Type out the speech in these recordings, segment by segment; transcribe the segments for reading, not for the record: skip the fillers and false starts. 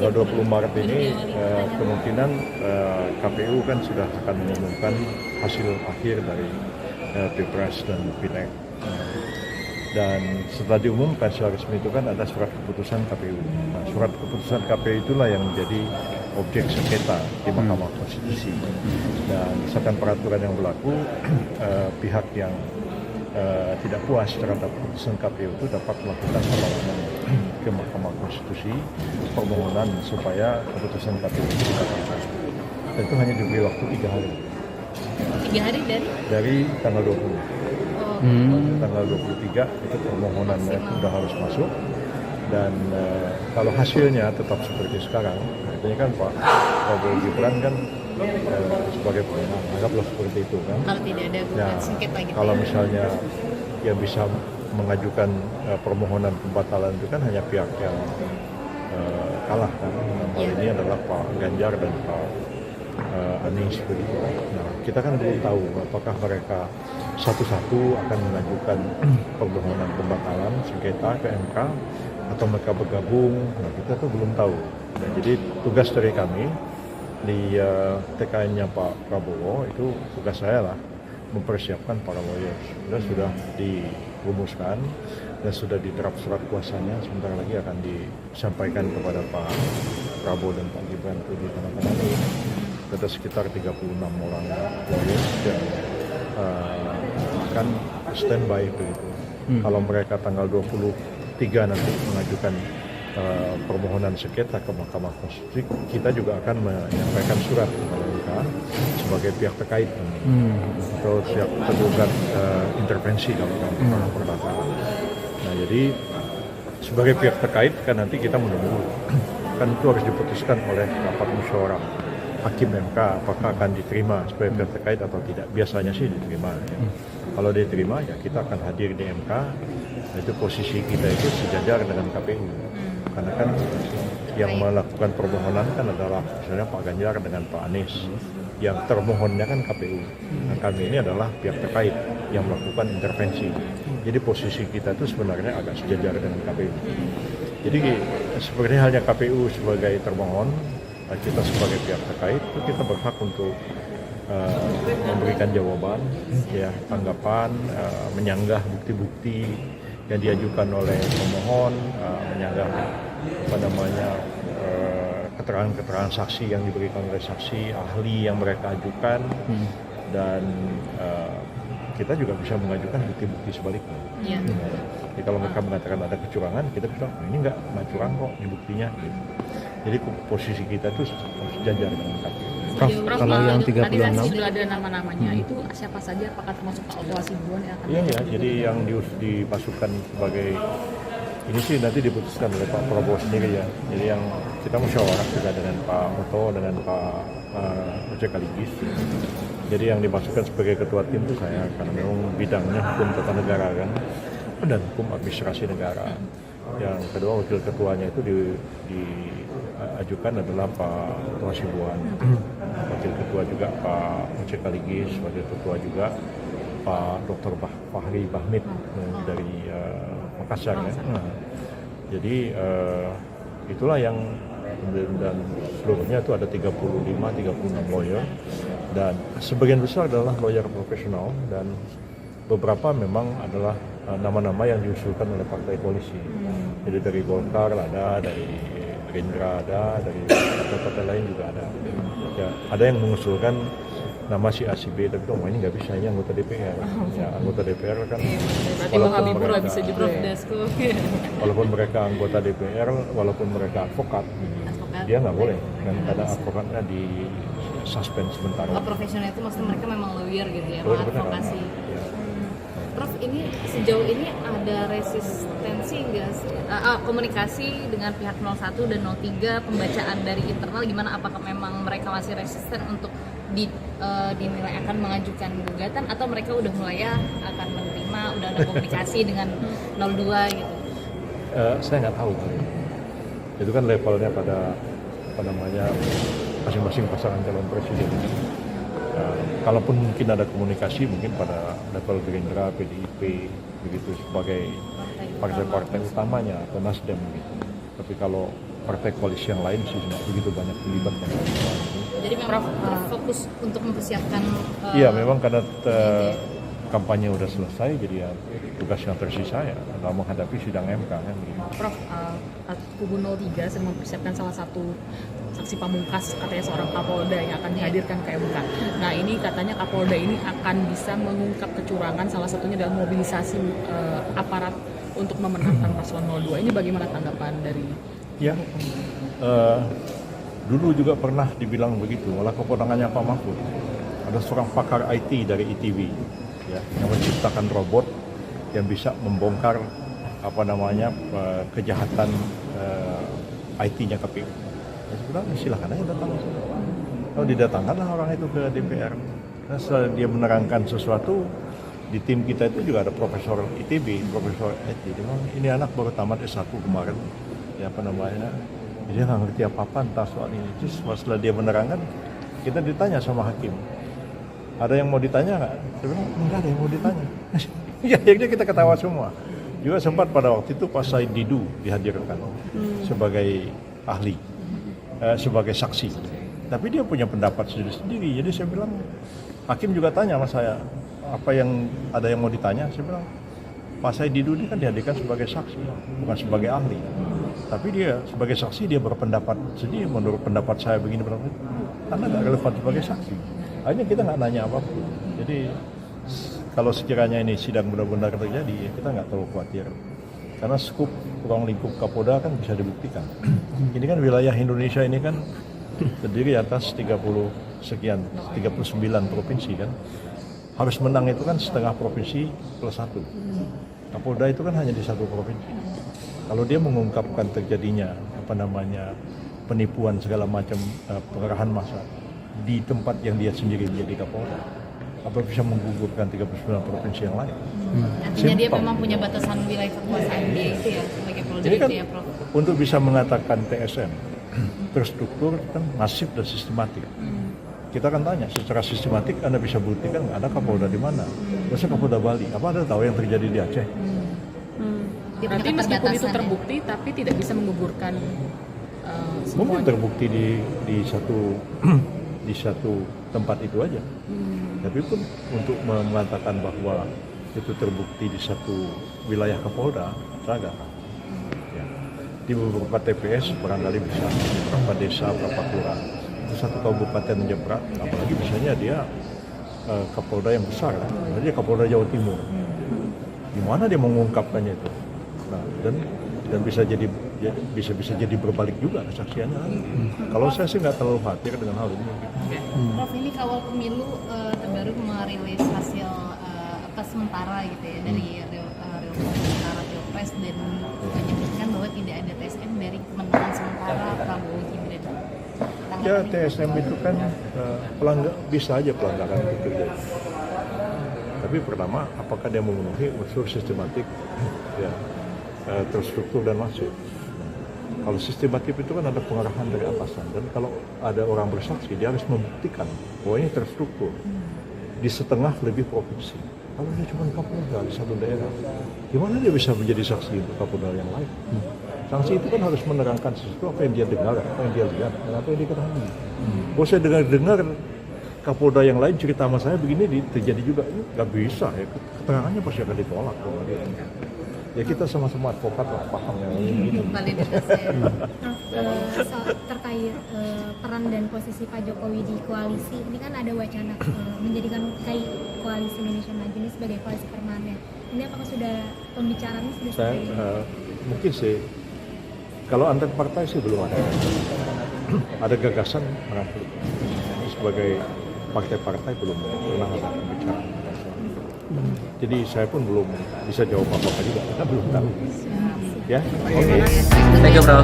tanggal 20 Maret ini kemungkinan KPU kan sudah akan mengumumkan hasil akhir dari Pilpres dan Pileg. Dan setelah diumumkan secara resmi itu kan ada surat keputusan KPU. Nah, surat keputusan KPU itulah yang menjadi objek sengketa di Mahkamah Konstitusi. Dan berdasarkan peraturan yang berlaku, pihak yang tidak puas terhadap keputusan KPU itu dapat melakukan perlawanan ke Mahkamah Konstitusi, permohonan supaya keputusan KPU itu dibatalkan. Dan itu hanya diberi waktu 3 hari. 3 hari dari tanggal 20. Tanggal 23 itu permohonannya sudah harus masuk. Dan kalau hasilnya tetap seperti sekarang, artinya kan Pak Prabowo Gibran kan sebagai pemenang, anggaplah seperti itu kan. Kalau tidak ada gugatan sengketa gitu. Kalau misalnya yang bisa mengajukan permohonan pembatalan itu kan hanya pihak yang kalah kan. Hal ini adalah Pak Ganjar dan Pak Anies begitu. Nah, kita kan belum tahu apakah mereka satu-satu akan mengajukan permohonan pembatalan sengketa ke MK atau mereka bergabung. Nah, kita tuh belum tahu. Nah, jadi tugas dari kami di TKN-nya Pak Prabowo itu tugas saya lah mempersiapkan para lawyers. Sudah dirumuskan dan sudah diterap surat kuasanya, sebentar lagi akan disampaikan kepada Pak Prabowo dan Pak Gibran itu ditandatangani. Ada sekitar 36 orang lawyers yang akan standby begitu. Kalau mereka tanggal 23 nanti mengajukan permohonan sengketa ke Mahkamah Konstitusi, kita juga akan menyampaikan surat kepada mereka sebagai pihak terkait atau siap tergugat intervensi dalam perdata. Nah, jadi sebagai pihak terkait kan nanti kita menunggu, kan itu harus diputuskan oleh rapat musyawarah hakim MK apakah akan diterima sebagai pihak terkait atau tidak. Biasanya sih diterima. Ya. Kalau diterima ya kita akan hadir di MK. Itu posisi kita itu sejajar dengan KPU. Karena kan yang melakukan permohonan kan adalah misalnya Pak Ganjar dengan Pak Anies. Yang termohonnya kan KPU. Nah, kami ini adalah pihak terkait yang melakukan intervensi. Jadi posisi kita itu sebenarnya agak sejajar dengan KPU. Jadi seperti halnya KPU sebagai termohon, kita sebagai pihak terkait itu kita berhak untuk memberikan jawaban, ya, tanggapan, menyanggah bukti-bukti yang diajukan oleh pemohon, menyanggah keterangan-keterangan saksi yang diberikan oleh saksi ahli yang mereka ajukan, dan kita juga bisa mengajukan bukti-bukti sebaliknya. Yeah. Jadi kalau mereka mengatakan ada kecurangan, kita bilang ini nggak curang kok, ini buktinya. Gitu. Jadi posisi kita itu sejajar dengan KPU. Prof, kalau yang 36 tadi kan sudah ada nama-namanya, itu siapa saja, apakah termasuk Pak Oto Hasibuan yang akan? Iya, jadi yang dipasukkan sebagai ini sih nanti diputuskan oleh Pak Prabowo sendiri ya. Jadi yang kita musyawarah juga dengan Pak Oto, dengan Pak Ojek Kaligis. Jadi yang dimasukkan sebagai ketua tim itu saya, karena memang bidangnya hukum tata negara kan, dan hukum administrasi negara. Yang kedua wakil ketuanya itu diajukan adalah Pak Oto Hasibuan. Wakil ketua juga Pak Ojek Kaligis, wakil ketua juga Pak Dr. Fahri Bahmid dari Makassar ya. Nah, jadi itulah yang, dan seluruhnya itu ada 35-36 lawyer, dan sebagian besar adalah lawyer profesional, dan beberapa memang adalah nama-nama yang diusulkan oleh partai koalisi. Jadi dari Golkar ada, dari Gerindra ada, dari partai-partai lain juga ada. Ya, ada yang mengusulkan nama si A si B, tapi ini nggak bisa, ini anggota DPR. Ya, anggota DPR kan walaupun mereka anggota DPR, walaupun mereka advokat, dia nggak boleh, dan ada advokatnya di suspend sementara. Profesional itu maksudnya mereka memang lawyer gitu ya, advokasi. Ya. Prof, ini sejauh ini ada resistensi nggak sih? Komunikasi dengan pihak 01 dan 03, pembacaan dari internal gimana? Apakah memang mereka masih resisten untuk dinilai akan mengajukan gugatan, atau mereka udah mulai akan menerima, udah ada komunikasi dengan 02 gitu? Saya nggak tahu. Itu kan levelnya pada masing-masing pasangan calon presiden. Kalaupun mungkin ada komunikasi mungkin pada level Gerindra, PDIP begitu sebagai partai-partai utamanya atau Nasdem gitu. Tapi kalau partai koalisi yang lain sih nggak begitu banyak terlibat kan. Jadi memang fokus untuk mempersiapkan. Iya, memang karena kampanye udah selesai, jadi ya tugas yang tersisa ya dalam menghadapi sidang MK kan. Prof, kubu 03 sedang mempersiapkan salah satu saksi pamungkas katanya seorang Kapolda yang akan dihadirkan ke MK. Nah ini katanya Kapolda ini akan bisa mengungkap kecurangan salah satunya dalam mobilisasi aparat untuk memenangkan paslon 02. Ini bagaimana tanggapan dari? Ya, dulu juga pernah dibilang begitu, malah keponakannya Pak Mahfud. Ada seorang pakar IT dari ITV ya, yang menciptakan robot yang bisa membongkar kejahatan IT-nya KPU. Ya, sebenarnya silakan aja datang. Kalau didatangkanlah orang itu ke DPR. Nah, setelah dia menerangkan sesuatu, di tim kita itu juga ada profesor ITB, profesor IT. Dia bilang, ini anak baru tamat S1 kemarin, ya dia nggak ngerti apa-apa entah soal ini. Terus setelah dia menerangkan, kita ditanya sama hakim, ada yang mau ditanya nggak? Saya bilang, enggak ada yang mau ditanya. Ya, akhirnya kita ketawa semua. Juga sempat pada waktu itu Pak Said Didu dihadirkan sebagai ahli, sebagai saksi. Tapi dia punya pendapat sendiri-sendiri. Jadi saya bilang, hakim juga tanya sama saya, apa yang ada yang mau ditanya? Saya bilang, Pak Said Didu ini kan dihadirkan sebagai saksi, bukan sebagai ahli. Tapi dia sebagai saksi dia berpendapat sendiri, menurut pendapat saya begini, pendapat itu. Karena nggak relevan sebagai saksi. Akhirnya kita nggak nanya apapun. Jadi kalau sekiranya ini sidang benar-benar terjadi, ya kita nggak terlalu khawatir. Karena skup ruang lingkup Kapolda kan bisa dibuktikan. Ini kan wilayah Indonesia ini kan terdiri atas 39 provinsi kan. Harus menang itu kan setengah provinsi plus 1. Kapolda itu kan hanya di satu provinsi. Kalau dia mengungkapkan terjadinya penipuan segala macam pengerahan massa di tempat yang dia sendiri menjadi Kapolda, apa bisa menggugurkan 39 provinsi yang lain? Artinya dia memang punya batasan wilayah kekuasaan dia itu ya sebagai Polda ini kan itu ya, Prof. Untuk bisa mengatakan TSM terstruktur kan masif dan sistematik. Kita akan tanya secara sistematik, Anda bisa buktikan nggak ada Kapolda di mana? Masa Kapolda Bali? Apa Anda tahu yang terjadi di Aceh? Berarti meskipun itu terbukti, tapi tidak bisa menggugurkan Mungkin semuanya. terbukti di satu tempat itu aja. Tapi pun untuk mengatakan bahwa itu terbukti di satu wilayah Kapolda, agak. Ya. Di beberapa TPS barangkali bisa, di beberapa desa, beberapa kelurahan. Itu satu kabupaten aja berat, apalagi misalnya dia Kapolda yang besar, kan? Dia Kapolda Jawa Timur. Di mana dia mengungkapkannya itu? Nah, dan bisa jadi berbalik juga kesaksiannya. Kalau saya sih nggak terlalu khawatir dengan hal ini. Prof, ini kawal pemilu terbaru merilis hasil sementara gitu ya dari real sementara Pilpres dan menyebutkan bahwa tidak ada TSM dari kemenangan sementara Prabowo Gibran. Ya TSM itu kan bisa aja pelanggaran itu terjadi. Tapi pertama, apakah dia memenuhi unsur sistematik, ya, terstruktur dan masif. Kalau sistematif itu kan ada pengarahan dari atasan, dan kalau ada orang bersaksi dia harus membuktikan bahwa ini terstruktur di setengah lebih provinsi. Kalau dia cuma Kapolda di satu daerah, gimana dia bisa menjadi saksi untuk Kapolda yang lain? Sanksi itu kan harus menerangkan sesuatu apa yang dia dengar, apa yang dia lihat, dan apa yang dia ketahui. Kalau saya dengar Kapolda yang lain cerita sama saya begini terjadi juga, nggak bisa ya, keterangannya pasti akan ditolak. Ya kita sama-sama advokat lah, paham yang ini. Terkait peran dan posisi Pak Jokowi di koalisi, ini kan ada wacana menjadikan koalisi Indonesia Maju ini sebagai koalisi permanen. Ini apakah sudah pembicaraannya sudah Saya mungkin sih, kalau antar partai sih belum ada. Ada gagasan merangkul. Ini sebagai partai-partai belum pernah ada pembicaraan. Jadi saya pun belum bisa jawab apa-apa juga, karena belum tahu. Ya, oke. Thank you, Bro.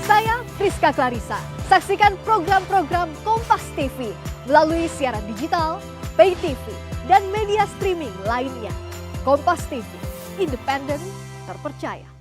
Saya Friska Clarissa. Saksikan program-program Kompas TV melalui siaran digital, pay TV, dan media streaming lainnya. Kompas TV, independen, terpercaya.